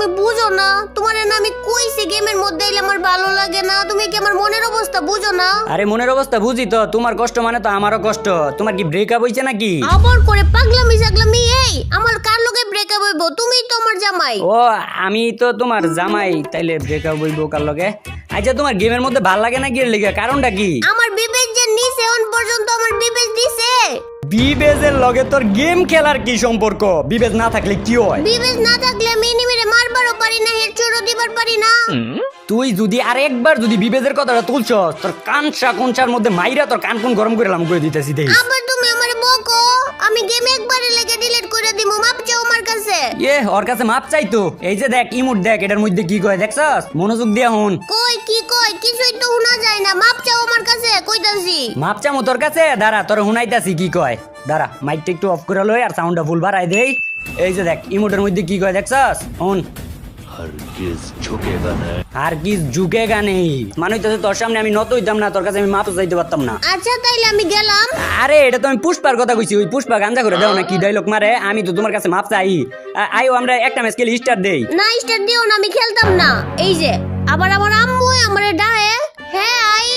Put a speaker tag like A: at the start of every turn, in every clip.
A: তুমি বুঝো না? তোমার না আমি কইছি গেমের মধ্যে এলে আমার ভালো লাগে না। তুমি কি আমার মনের অবস্থা বুঝো না?
B: আরে মনের অবস্থা বুঝি তো, তোমার কষ্ট মানে তো আমারও কষ্ট। তোমার কি ব্রেকআপ হইছে নাকি?
A: আবার করে পাগলামি সাগলামি। এই আমার কার লগে ব্রেকআপ হইব? তুমিই তো আমার জামাই।
B: ও আমি তো তোমার জামাই, তাইলে ব্রেকআপ হইব কার লগে? আচ্ছা তোমার গেমের মধ্যে ভাল লাগে না কি এর লিগে? কারণটা কি?
A: আমার বিবেক যে নিছে অন পর্যন্ত আমার বিবেক দিছে।
B: বিবেজের লগে তোর গেম খেলার কি সম্পর্ক? বিবেজ না থাকলে কি হয়?
A: বিবেক না থাকলে আমি এনিমিরে মারবারও পারি না, হেডশটও দিবার পারি না।
B: তুই যদি আরেকবার যদি বিবেজের কথাটা তুলছ, তোর কানসা কোনসার মধ্যে মাইরা তোর কান কোন গরম করে লাম করে দিতেছি দেই।
A: আবার তুমি আমারে বকো। আমি গেম একবারে লেগে ডিলিট করে দিমু। মাপ চাও আমার কাছে।
B: ওর কাছে মাপ চাইতো। এই যে দেখ ইমোট দেখ, এটার মধ্যে কি কয় দেখছস? মনোযোগ দিয়া শুন।
A: কই কি কই? কিছুই তো শোনা যায় না। মাপ চাও আমার কাছে কইতাছি।
B: মাপ চামু তোর কাছে? দাঁড়া তোর শুনাইতাছি কি কয়। দাঁড়া মাইকটা একটু অফ করে লই আর সাউন্ডটা ফুল বাড়াই দেই। এই যে দেখ ইমোটের মধ্যে কি কয় দেখছস? শুন।
C: हरगिज झुकेगा नहीं।
B: আর কি ঝুঁকেগা নেই মানে হইতাছে তোর সামনে আমি নত হইতাম না, তোর কাছে আমি মাপ চাইতে পারতাম না।
A: আচ্ছা তাইলে আমি গেলাম।
B: আরে এটা তো আমি পুষ্পার কথা কইছি। ওই পুষ্পা গাঞ্জা করে দাও না কি ডায়লগ মারে। আমি তো তোমার কাছে মাপ চাই। আইও আমরা একটা ম্যাচ খেলি, স্টার্ট দেই।
A: না স্টার দিও না, আমি খেলতাম না। এই যে আবার আমার আম্মু আমারে ডাহে। হ্যাঁ আই।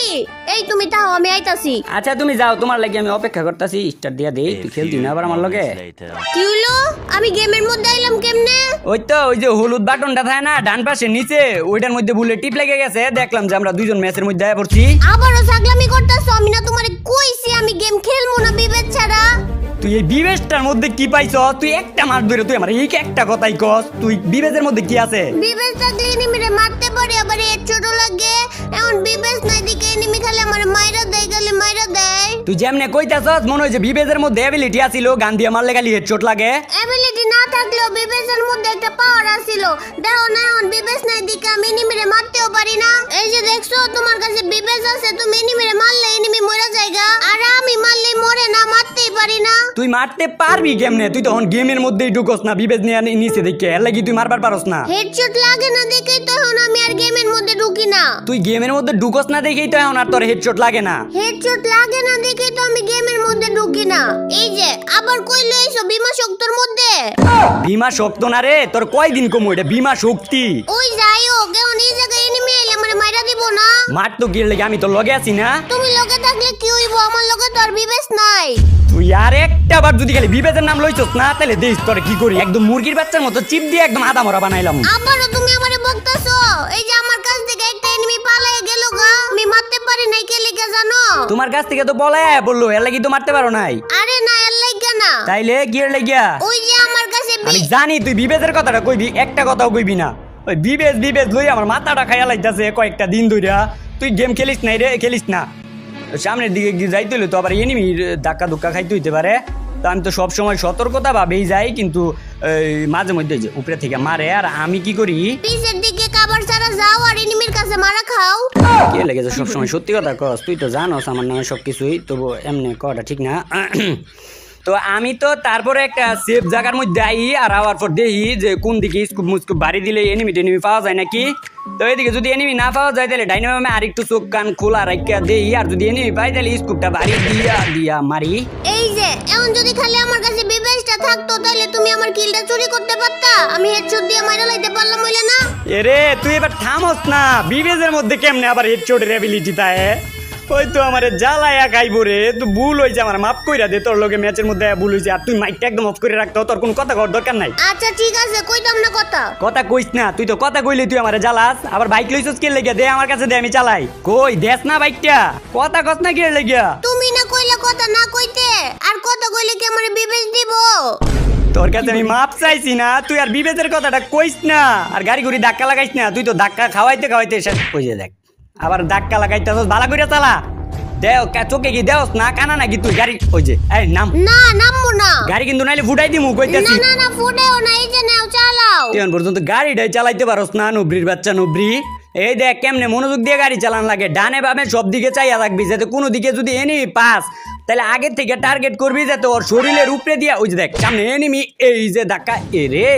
A: এই তুমি তাও আমি আইতাছি।
B: আচ্ছা তুমি যাও, তোমার লাগি আমি অপেক্ষা করতেছি। স্টার্ট দিয়া দেই। তুই খেলতি না আবার আমার লগে?
A: কি হলো? আমি গেমের মধ্যে আইলাম কেমনে?
B: ওই তো ওই যে হলুদ বাটনটা থাকে না ডান পাশে নিচে, ওইটার মধ্যে বুলে টিপ লেগে গেছে। দেখলাম যে আমরা দুইজন ম্যাচের মধ্যে আয়া পড়ছি।
A: আবারও ছাগলামি করতেছো। আমি না তোমারে কইছি আমি গেম খেলবো না বিবেক ছাড়া।
B: তুই এই বিবেশটার মধ্যে কি পাইছ? তুই একটা মার ধরে তুই আমার এই একটা কথাই কস। তুই বিবেশের মধ্যে কি আছে?
A: বিবেক থাকলে এনিমিরে মারতে পারে, আবার এর ছোট লাগে। এখন বিবেক নাই দিকে এনিমি খালি আমার মাইরা দেয়, খালি মাইরা দেয়।
B: তুই যেমনে কইতাছস মনে হয় যে বিবেশের মধ্যে এবিলিটি আছিল, গান দিয়ে মারলে খালি হেডশট লাগে।
A: এবিলিটি না থাকলেও বিবেকের মধ্যে একটা পাওয়ার আছিল। দেখো না এখন বিবেক নাই দিকে আমি এনিমিরে মারতেও পারি না। এই যে দেখছো তোমার কাছে বিবেক আছে, তুমি এনিমিরে মারলে এনিমি মরে যায়গা, আর আমি মারলে মরে না, মারতেই পারি না।
B: তুই মারতে পারবি কেমনে? তুই তখন গেমের মধ্যেই ঢুকস না, বিবেশ নিয়ে নিচে দেখে এর লাগি তুই মারবার পারস না।
A: হেডশট লাগে না দেখেই তো এখন আমি আর গেমের মধ্যে ঢুকি না।
B: তুই গেমের মধ্যে ঢুকস না দেখেই তো এখন আর তোর হেডশট লাগে না।
A: হেডশট লাগে না দেখেই তো আমি গেমের মধ্যে ঢুকি না। এই যে আবার কইলো এইসব বিমা শক্তির মধ্যে।
B: ভীমা শক্ত না রে, তোর কয়দিন কমু এটা ভীমা শক্তি।
A: ওই যাইও কেমন এই জায়গায় এনিমি এলে আমারে মাইরা দিব না?
B: মার তো গিয়ে লেগে আমি তো লগে আছি না।
A: তুমি লগে থাকলে কি হইব? আমার লগে তো আর বিবেশ নাই।
B: তুই আর একটা বার যদি খালি বিবেচের নাম লইছস না, তাহলে দেখ তোর কি করি। একদম মুরগির বাচ্চার মতো চিপ দিয়ে একদম আদা মরা বানাইলাম।
A: আবারও তুমি আমারে বকতাছো। এই যে আমার কাছ থেকে একটা এনিমি পালায়ে গেল গা, আমি মারতে পারি নাই। কে লিখে জানো?
B: তোমার কাছ থেকে তো বলে বললো এর লাগি তো মারতে পারো নাই।
A: আরে না এর লাগা না।
B: তাইলে কি এর লাগিয়া?
A: ওই যে আমার কাছে
B: আমি জানি তুই বিবেচের কথাটা কইবি, একটা কথাও কইবি না। ওই বিবেচ বিবেচ লই আমার মাথাটা খাইয়া লাইতাছে কয়েকটা দিন ধইরা। তুই গেম খেলিস নাই রে, খেলিস না। সামনের দিকে গিয়ে যাইতে হইলে তো আবার এনিমির ধাক্কা ধুক্কা খাইতে হইতে পারে। তো আমি তো সবসময় সতর্কতা ভাবেই যাই, কিন্তু মাঝে মধ্যে যে উপরে থেকে মারে আর আমি কি করি
A: পিছের দিকে কাবার ছাড়া যাও আর এনিমির কাছে মারা খাও।
B: কে লেগেছে সবসময় সত্যি কথা কস। তুই তো জানোস আমার নামে সবকিছুই, তবু এমনি কটা ঠিক না। তো আমি তো তারপরে একটা সেফ জায়গার মধ্যে আই আর আওয়ার পর দেখি যে কোন দিকে স্কুপ মুস্কুপ বাড়ি দিলে এনিমি টেনিমি পাওয়া যায় নাকি। তো এদিকে যদি এনিমি না পাওয়া যায় তাহলে ডাইনামে আর একটু চোখ কান খোলা রাখিয়া দেই, আর যদি এনিমি পাই তাহলে স্কুপটা বাড়ি দিয়া দিয়া মারি।
A: এই যে এখন যদি খালি আমার কাছে বিবেশটা থাকতো তাহলে তুমি আমার কিলটা চুরি করতে পারতা। আমি হেডশট দিয়ে মাইরা লাইতে পারলাম হইলে না?
B: এরে তুই এবার থামস না। বিবেজের মধ্যে কেমনে আবার হেডশটের এবিলিটি তাই? ওই তো আমারে জ্বালায়া খাইবো রে। তুই ভুল হইছে, আমার মাফ কইরা দে। তোর লগে ম্যাচের মধ্যে ভুল হইছে, আর তুই মাইকটা একদম অফ করে রাখতো। তোর কোনো কথা কর দরকার নাই।
A: আচ্ছা ঠিক আছে, কইতাম না কথা।
B: কথা কইস না। তুই তো কথা কইলে তুই আমারে জ্বালাস। আবার বাইক লইছস কে লেগে? দে আমার কাছে দে, আমি চালাই। কই দেস না বাইকটা। কথা কস না কে লেগে?
A: তুমি না কইলে কথা না কইতে, আর কথা কইলে কি আমারে বিবেশ দিব?
B: তোর কাছে আমি মাপ চাইছি না, তুই আর বিবেচের কথাটা কইস না। আর গাড়ি ঘুরি ধাক্কা লাগাইস না। তুই তো ধাক্কা খাওয়াইতে খাওয়াইতে শেষ। ওই যে দেখ আবার ধাক্কা লাগাইতেছস। ভালো করে চালা। দেও চোখে কি দেওস না কানা নাকি তুই? গাড়ি ওই যে এই নাম।
A: না নামবো না।
B: গাড়ি কিন্তু নাইলে ফুটাই দিমু
A: না
B: কইতাছি।
A: না না ফুটেও না। এই যে নাও চালাও।
B: এখন পর্যন্ত গাড়িটাই চালাইতে পারস না, নবরির বাচ্চা নবরি। এই দেখ কেমনে মনোযোগ দিয়ে গাড়ি চালান লাগে। ডানে বামে সব দিকে চাইয়া থাকবি, যাতে কোনো দিকে যদি এনিমি পাস তাহলে আগে থেকে টার্গেট করবি, যাতে ওর শরীরের উপরে দিয়া। ওই যে দেখ সামনে এনিমি, এই যে ধাক্কা। এ রে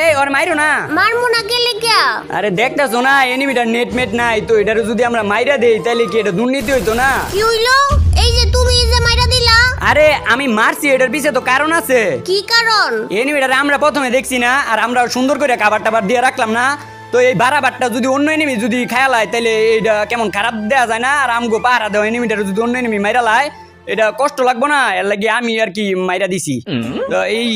B: এই ওর মাইরো না।
A: মারমু না কে লিখা?
B: আরে দেখতাছো না এনিমিটার নেট মেট নাই, তো এটারে যদি আমরা মাইরা দেই তাহলে কি এটা দুর্নীতি হইতো না?
A: কি হইলো? এই যে তুমি এই যে মাইরা দিলা।
B: আরে আমি মারছি, এটার পিছে তো কারণ আছে।
A: কি কারণ?
B: এনিমিটারে আমরা প্রথমে দেখছি না, আর আমরা সুন্দর করে খাবার টাবার দিয়ে রাখলাম না, তো এই বারাবারটা যদি অন্য এনিমি যদি খায়ালায় তাহলে এইটা কেমন খারাপ দেয়া যায় না। আর আমগো পাহারা দেওয়া এনিমিটারে যদি অন্য এনিমি মাইরা লায় এটা কষ্ট লাগবো না, এর লাগে আমি আর কি মাইরা দিছি। তো এই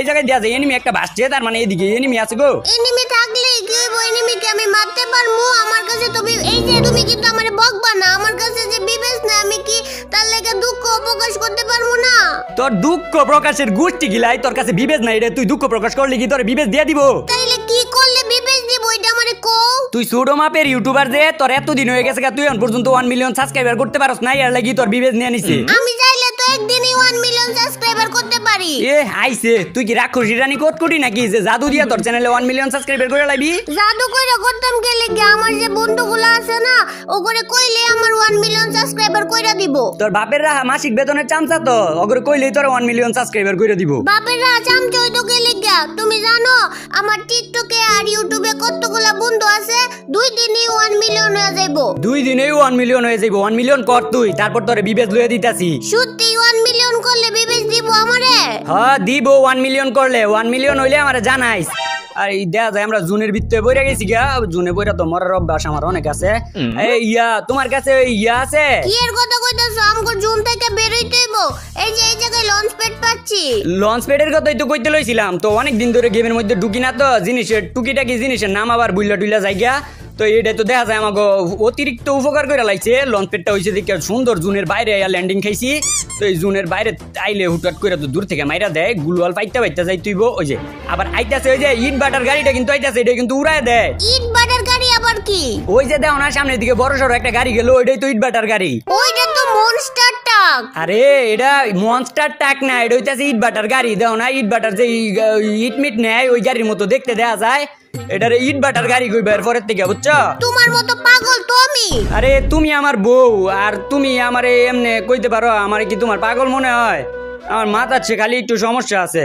B: জায়গায় দেয়া যায় এনিমি একটা ভাসছে, তার মানে এদিকে এনিমি আছে গো।
A: এনিমি থাকলে কি হইব? এনিমিকে আমি মারতে পারমু? আমার কাছে তো এই যে তুমি কিন্তু আমারে বকবা না, আমার কাছে যে বিবেচ না, আমি কি তার লাগা দুঃখ প্রকাশ করতে পারমু না?
B: তোর দুঃখ প্রকাশের গোষ্ঠী গিলাই, তোর কাছে বিবেচ নাই রে, তুই দুঃখ প্রকাশ করলে কি তোর বিবেচ দিয়ে দিব?
A: তাইলে কি করলে বিবেচ দিব এটা আমারে কও।
B: তুই ছোট মাপের ইউটিউবার যে, তোর এতদিন হয়ে গেছে, তুই এখন পর্যন্ত 1 মিলিয়ন সাবস্ক্রাইবার করতে পারস না, এর লাগি তোর বিবেচ নিয়ে নিছে।
A: আমি চাইলে তো একদিনই 1 মিলিয়ন সাবস্ক্রাইবার করতে পারি।
B: এ আইছে, তুই কি রাক্ষসী রানী কোট কোটি নাকি যে জাদু দিয়া তোর চ্যানেলে 1 মিলিয়ন সাবস্ক্রাইবার করে লাইবি?
A: জাদু কইরা করতাম গেলে কি আমার যে বন্ধুগুলো আছে না, ও করে কইলে আমার 1 মিলিয়ন সাবস্ক্রাইবার কইরা দিব।
B: তোর বাপের রাহা মাসিক বেতনের চামচা তো, ওগরে কইলেই তোর 1 মিলিয়ন সাবস্ক্রাইবার করে দিব।
A: বাপেরা চামচা হইতো গেলে গিয়া, তুমি জানো আমার টিকটকে আর ইউটিউবে কতগুলা বন্ধু আছে, 2 দিনই 1 মিলিয়ন হয়ে যাইবো।
B: 2 দিনেই 1 মিলিয়ন হয়ে যাইবো। 1 মিলিয়ন কর তুই, তারপর তোরে বিবেচ লইয়া দিতাছি।
A: সত্যি 1 মিলিয়ন করলে বিবেচ দিব আমারে?
B: হ্যাঁ দিব, 1 মিলিয়ন করলে। 1 মিলিয়ন হইলে আমারে জানাইস। আর এই দেখা যায় আমরা জুনের ভিতরে বইরা গেছি গা, জুনে বইরা তো মরার অভ্যাস আমার অনেক আছে। এই তোমার কাছে ইয়া আছে?
A: কি এর কথা কইতাছো? আমগো জুন থেকে বের হইতে হইব। এই যে এই জায়গায় লঞ্চ প্যাড পাচ্ছি।
B: লঞ্চ প্যাডের কথাই তো কইতে লইছিলাম, তো অনেক দিন ধরে গেমের মধ্যে ঢুকি না, তো জিনিসের টুকিটাকি জিনিসের নাম আবার বুইলা টুইলা যাইগা। তো এটা তো দেখা যায় আমাকে অতিরিক্ত উপকার করে লাইছে। লঞ্চ প্যাডটা হইছে দেখে সুন্দর, জুনের বাইরে আইয়া ল্যান্ডিং খাইছি। তো এই জুনের বাইরে আইলে হুটহাট করে তো দূর থেকে মাইরা দেয়, গুলওয়াল পাইতে যাই তুইব। ওই যে আবার আইতাছে ওই যে ইট বাটার গাড়িটা কিন্তু আইতাছে, এটা কিন্তু উড়ায় দেয়।
A: ইট বাটার গাড়ি আবার কি?
B: ওই যে দেখো না সামনের দিকে বড় সড়ো একটা গাড়ি গেল, ওইটাই তো ইট বাটার গাড়ি।
A: ওইটা তো মনস্টার ট্রাক।
B: আরে এটা মনস্টার ট্রাক না, এটা হইতাছে ইট বাটার গাড়ি। দেখো না ইট বাটার যে ইট মিট নেয় ওই গাড়ির মতো দেখতে দেখা যায়, এটারে ইট বাটার গাড়ি কইবা এর পরের থেকে, বুঝছো?
A: তোমার মতো পাগল তো আমি?
B: আরে তুমি আমার বউ, আর তুমি আমারে এমনে কইতে পারো? আমারে কি তোমার পাগল মনে হয়? আমার মাথার চেয়ে খালি একটু সমস্যা আছে।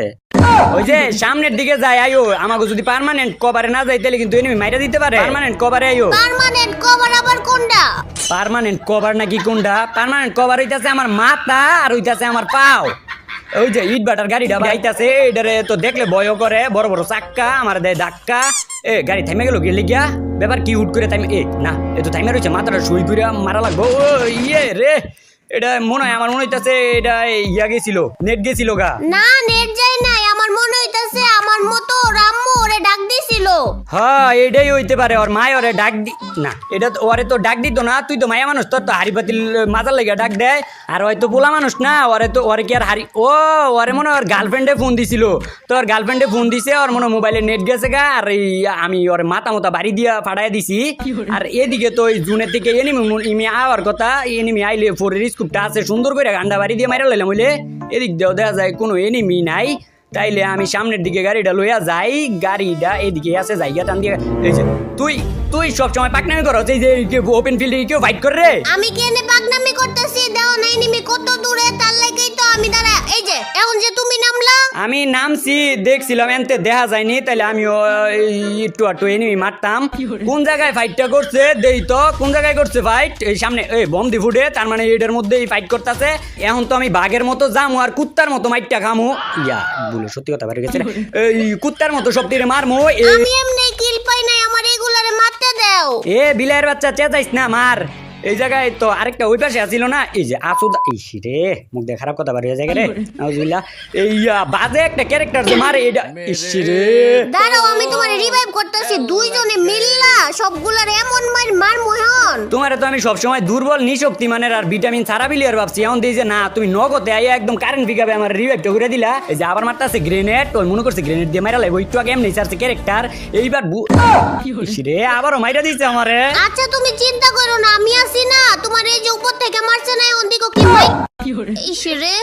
B: ওই যে সামনের দিকে যাই আইও, আমাকে যদি পার্মানেন্ট কভারে না যাই তাহলে কিন্তু এনিমি মাইরা দিতে পারে। পার্মানেন্ট কভারে আইও।
A: পার্মানেন্ট কভার আবার কোনটা?
B: পার্মানেন্ট কভার নাকি কোনটা? পার্মানেন্ট কভার হইতাছে আমার মাথা আর হইতাছে আমার পাও। ওই যে ইট বাটার গাড়িটা আইতাছে, এটারে তো দেখলে ভয়ও করে, বড় বড় চাক্কা, আমার দেয় ধাক্কা। এ গাড়ি থামে গেল গেলে গিয়া, ব্যাপার কি হুট করে থামে? এ না, এ তো থামে রয়েছে, মাথাটা সুই করে মারা লাগবো। ও ইয়ে রে, এটা মনে হয় আমার মনে হইতাছে এটা ইয়া গেছিল, নেট গেছিল গা।
A: না নেট যাই নাই, আমার মনে হইতাছে আমার মতো রাম্মু ওরে ডাক দিছিল।
B: হ্যাঁ এটাই হইতে পারে, ওর মায় ওরে ডাক দি না, এটা তো ওরে তো ডাক দিত না। তুই তো মায়া মানুষ, তোর তো হাড়ি পাতিল মাজার লেগে ডাক দেয়। আর হয়তো পোলা মানুষ না, ওরে কি আর হাড়ি, ও ওরে মনে ওর গার্লফ্রেন্ডে ফোন দিছিল, তো ওর গার্লফ্রেন্ডে ফোন দিছে, ওর মনে মোবাইলে নেট গেছে গা। আর আমি ওর মাথা মতো বাড়ি দিয়া ফাটাই দিছি। আর এদিকে তো ওই জুনের থেকে এনিমি আওয়ার কথা, এনিমি আইলে ফোরের স্কুপটা আছে, সুন্দর করে গান্ডা বাড়ি দিয়ে মাইরা লাইলাম। হইলে এদিক দিয়েও দেখা যায় কোনো এনিমি নাই, তাইলে আমি সামনের দিকে গাড়িটা লইয়া যাই। গাড়িটা এদিকে আছে, জায়গা টান দিয়ে। এই যে তুই সবসময় পাকনামি করো, এই যে ওপেন ফিল্ডে কেউ ফাইট করে রে।
A: আমি কেনে পাকনামি করতেছি? দাও না এনিমি কত দূরে, তার লাগেই তো আমি দাঁড়া। এই যে এখন যে তুমি নামলা,
B: আমি নামছি দেখছিলাম, এনতে দেখা যায়নি, তাইলে আমিও একটু একটু এনিমি মারতাম। কোন জায়গায় ফাইটটা করছে দেই তো, কোন জায়গায় করছে ফাইট? এই সামনে এই বন্দি ফুটে, তার মানে এটার মধ্যেই ফাইট করতেছে। এখন তো আমি বাঘের মতো যামু আর কুত্তার মতো মাইটটা খামু। ইয়া বলে সত্যি কথা বের গেছে, এই কুত্তার মতো সব তীরে মারমু।
A: আমি এমনি কিল পাই নাই, আমার এগুলারে মারতে দাও।
B: এ বিলাইয়ের বাচ্চা চেঁচাইস না, মার। এই জায়গায় তো আরেকটা ওই পাশে আসিল না, এই যে আসুদা, এই রে মুখ দিয়ে খারাপ কথা বাড়ি জায়গা রে, নাউজুবিল্লাহ। এই বাজে একটা ক্যারেক্টার যে মারে এটা, রে
A: দাঁড়াও আমি তোমারে রিভাইভ করতেছি, দুইজনে মিললা সবগুলার এমন মার মোহন।
B: তোমারে তো আমি সবসময় দুর্বল নিশক্তি মানের আর ভিটামিন ছাড়া বিলিয়ার ভাবছি, এখন দিই যে না তুমি নগদে আইয়া একদম কারেন্ট ফিকাবে আমার রিভাইভটা করে দিলা। এই যে আবার মারতাছে গ্রেনেড, ওই মনে করছে গ্রেনেড দিয়ে মাইরা লাগবে, একটু আগে এমনি ছাড়ছে ক্যারেক্টার, এইবার রে আবারও মাইরা দিচ্ছে আমারে।
A: আচ্ছা তুমি চিন্তা করো না, আমি আছি না, তোমার এই যে উপর থেকে মারছে না, ওদিকে কি মাই ইস রে।